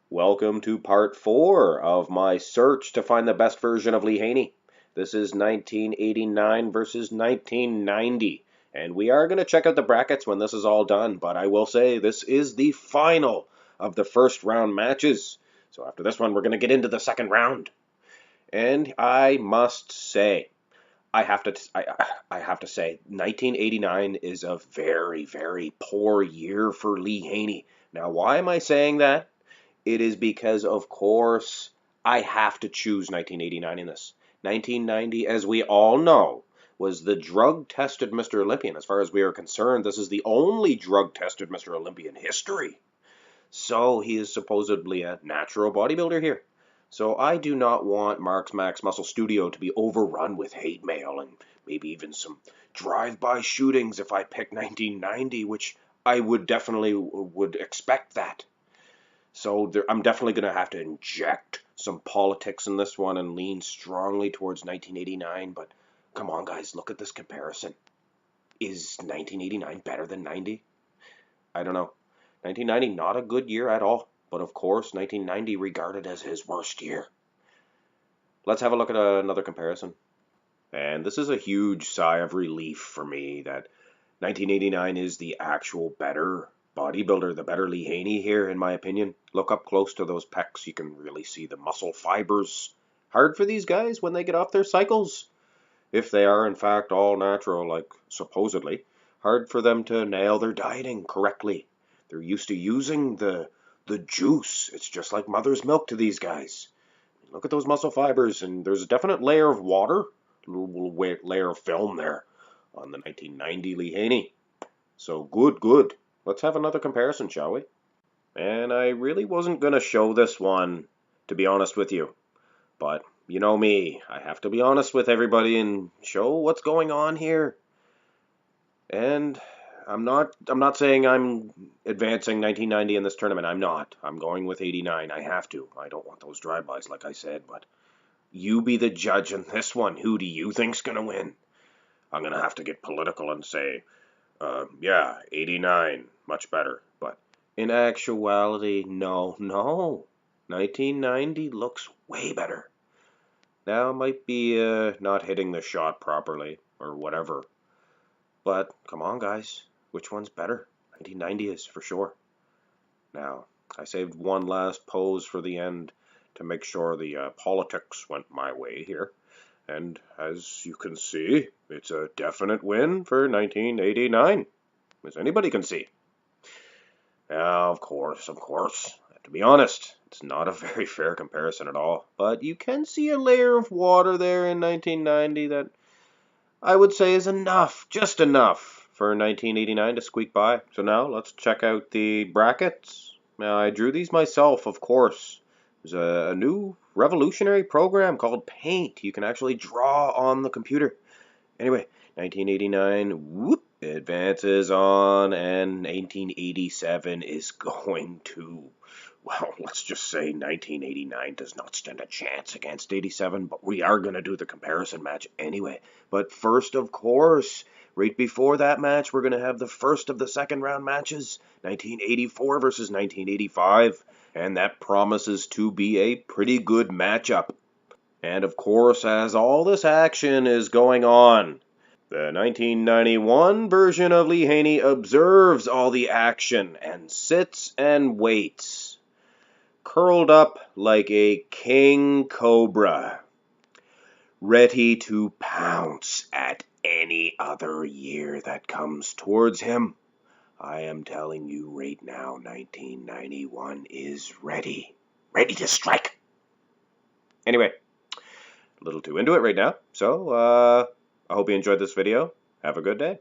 Welcome to part 4 of my search to find the best version of Lee Haney. This is 1989 versus 1990, and we are going to check out the brackets when this is all done, but I will say this is the final of the first round matches. So after this one, we're going to get into the second round. And I must say, I have to say, 1989 is a very, very poor year for Lee Haney. Now, why am I saying that? It is because, of course, I have to choose 1989 in this. 1990, as we all know, was the drug-tested Mr. Olympia. As far as we are concerned, this is the only drug-tested Mr. Olympia in history. So he is supposedly a natural bodybuilder here. So I do not want Mark's Max Muscle Studio to be overrun with hate mail and maybe even some drive-by shootings if I pick 1990, which I would definitely expect that. So I'm definitely going to have to inject some politics in this one and lean strongly towards 1989. But come on, guys, look at this comparison. Is 1989 better than 90? I don't know. 1990, not a good year at all. But of course, 1990 regarded as his worst year. Let's have a look at another comparison. And this is a huge sigh of relief for me that 1989 is the actual better bodybuilder, the better Lee Haney here, in my opinion. Look up close to those pecs. You can really see the muscle fibers. Hard for these guys when they get off their cycles. If they are, in fact, all natural, like supposedly. Hard for them to nail their dieting correctly. They're used to using the juice. It's just like mother's milk to these guys. Look at those muscle fibers, and there's a definite layer of water, a little layer of film there on the 1990 Lee Haney. So good. Let's have another comparison, shall we? And I really wasn't going to show this one, to be honest with you. But you know me, I have to be honest with everybody and show what's going on here. And I'm not saying I'm advancing 1990 in this tournament. I'm not. I'm going with 89. I have to. I don't want those drive-bys, like I said. But you be the judge in this one. Who do you think's going to win? I'm going to have to get political and say, yeah, 89, much better. But in actuality, no. 1990 looks way better. Now, might be not hitting the shot properly or whatever. But come on, guys. Which one's better? 1990 is for sure. Now, I saved one last pose for the end to make sure the politics went my way here. And as you can see, it's a definite win for 1989, as anybody can see. Now, of course, to be honest, it's not a very fair comparison at all. But you can see a layer of water there in 1990 that I would say is enough, just enough, for 1989 to squeak by. So now let's check out the brackets. Now, I drew these myself, of course. There's a new revolutionary program called Paint. You can actually draw on the computer. Anyway, 1989, advances on, and 1987 is going to, well, let's just say 1989 does not stand a chance against 87, but we are going to do the comparison match anyway. But first, of course, right before that match, we're going to have the first of the second round matches, 1984 versus 1985, and that promises to be a pretty good matchup. And of course, as all this action is going on, the 1991 version of Lee Haney observes all the action and sits and waits, curled up like a king cobra, ready to pounce at any other year that comes towards him. I am telling you right now, 1991 is ready to strike. Anyway, a little too into it right now, so I hope you enjoyed this video. Have a good day.